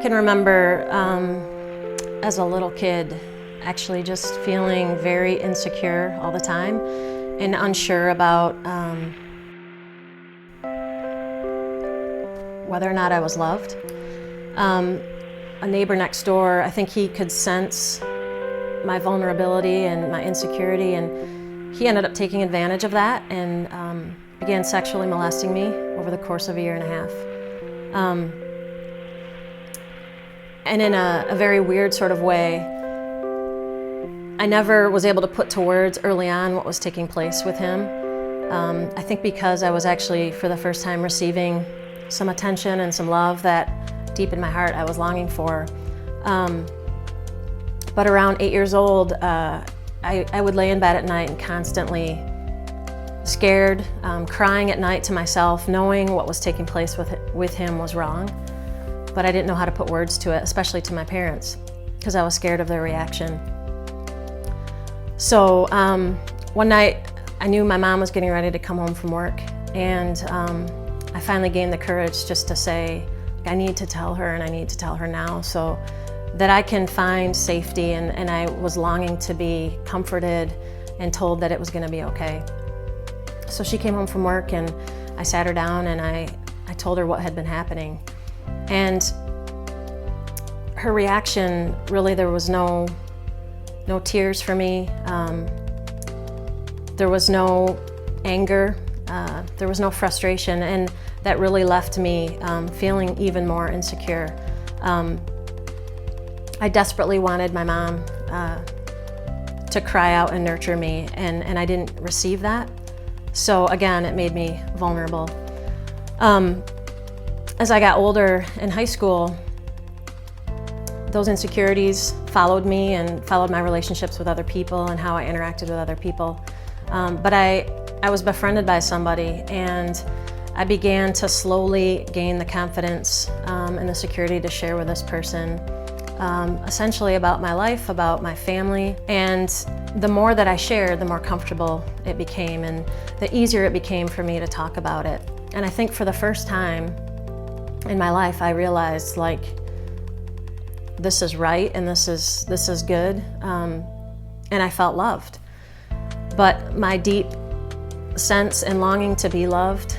can remember as a little kid actually just feeling very insecure all the time and unsure about whether or not I was loved. A neighbor next door, I think he could sense my vulnerability and my insecurity, and he ended up taking advantage of that and began sexually molesting me over the course of a year and a half. And in a very weird sort of way, I never was able to put to words early on what was taking place with him. I think because I was actually, for the first time, receiving some attention and some love that deep in my heart I was longing for. But around 8 years old, I would lay in bed at night and constantly scared, crying at night to myself, knowing what was taking place with him was wrong. But I didn't know how to put words to it, especially to my parents, because I was scared of their reaction. So one night, I knew my mom was getting ready to come home from work, and I finally gained the courage just to say, I need to tell her, and I need to tell her now so that I can find safety, and I was longing to be comforted and told that it was going to be okay. So she came home from work, and I sat her down, and I told her what had been happening. And her reaction, really, there was no tears for me. There was no anger. There was no frustration, and that really left me feeling even more insecure. I desperately wanted my mom to cry out and nurture me, and I didn't receive that. So again, it made me vulnerable. As I got older in high school, those insecurities followed me and followed my relationships with other people and how I interacted with other people. But I was befriended by somebody, and I began to slowly gain the confidence and the security to share with this person essentially about my life, about my family. And the more that I shared, the more comfortable it became, and the easier it became for me to talk about it. And I think for the first time in my life, I realized, like, this is right and this is good, and I felt loved. But my deep sense and longing to be loved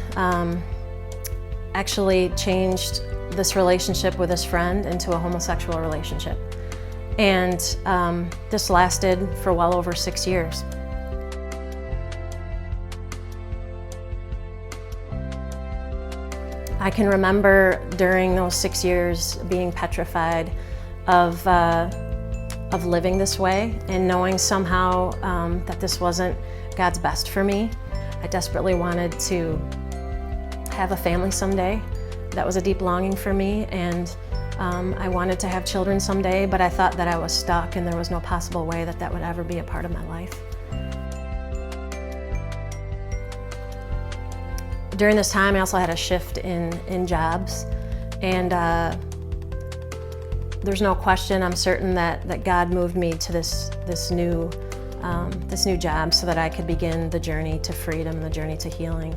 actually changed this relationship with this friend into a homosexual relationship. And this lasted for well over 6 years. I can remember during those 6 years being petrified of living this way and knowing somehow that this wasn't God's best for me. I desperately wanted to have a family someday. That was a deep longing for me, and I wanted to have children someday, but I thought that I was stuck and there was no possible way that that would ever be a part of my life. During this time, I also had a shift in jobs, and there's no question, I'm certain that God moved me to this new job so that I could begin the journey to freedom, the journey to healing.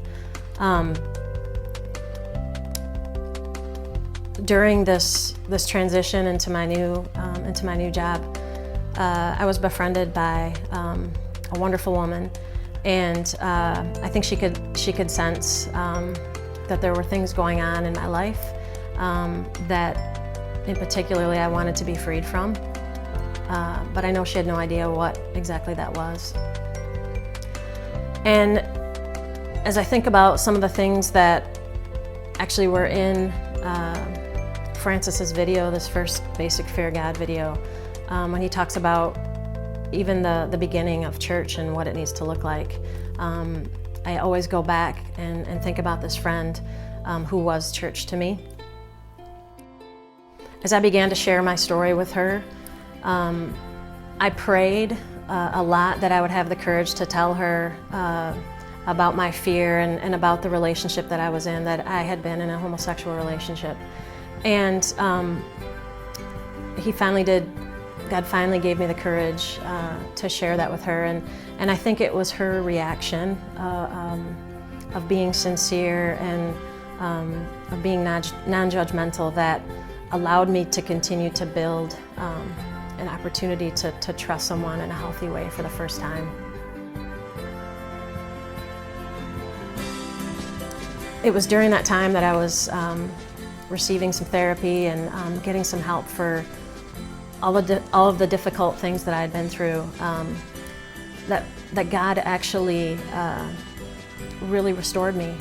During this transition into my new job, I was befriended by a wonderful woman, and I think she could sense that there were things going on in my life that, in particularly, I wanted to be freed from. But I know she had no idea what exactly that was. And as I think about some of the things that actually were in Francis's video, this first Basic Fear God video, when he talks about even the beginning of church and what it needs to look like, I always go back and think about this friend who was church to me. As I began to share my story with her, I prayed a lot that I would have the courage to tell her about my fear and about the relationship that I was in, that I had been in a homosexual relationship. And God finally gave me the courage to share that with her. And I think it was her reaction of being sincere and of being non-judgmental that allowed me to continue to build an opportunity to trust someone in a healthy way for the first time. It was during that time that I was receiving some therapy and getting some help for all of the difficult things that I had been through, that God actually really restored me.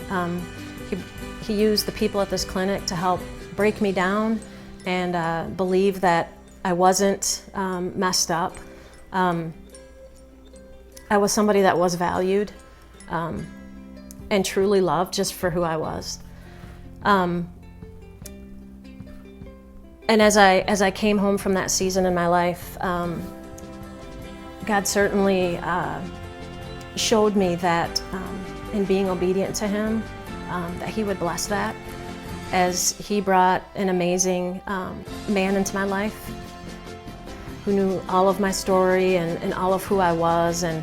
He used the people at this clinic to help break me down and believe that I wasn't messed up. I was somebody that was valued and truly loved just for who I was. And as I came home from that season in my life, God certainly showed me that in being obedient to Him, that He would bless that, as He brought an amazing man into my life who knew all of my story and all of who I was, and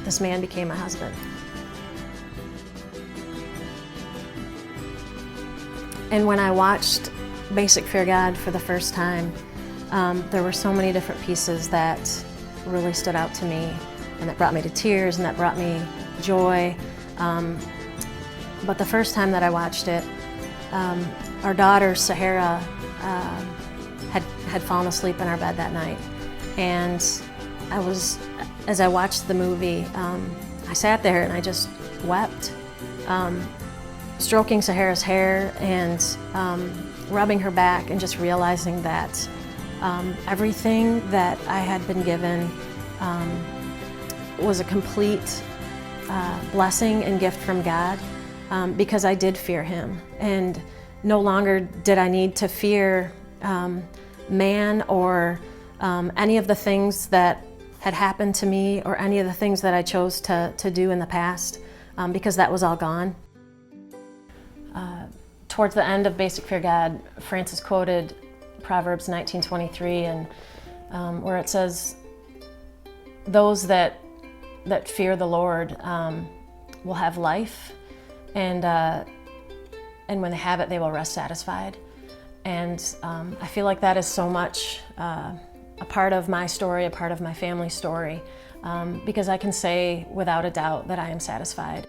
this man became my husband. And when I watched Basic Fear God for the first time, there were so many different pieces that really stood out to me and that brought me to tears and that brought me joy. But the first time that I watched it, our daughter, Sahara, had fallen asleep in our bed that night. And as I watched the movie, I sat there and I just wept, stroking Sahara's hair and rubbing her back and just realizing that everything that I had been given was a complete blessing and gift from God, because I did fear Him. And no longer did I need to fear man or any of the things that had happened to me or any of the things that I chose to do in the past, because that was all gone. Towards the end of Basic Fear God, Francis quoted Proverbs 19:23, and where it says, "Those that fear the Lord will have life, and when they have it, they will rest satisfied." And I feel like that is so much a part of my story, a part of my family's story, because I can say without a doubt that I am satisfied.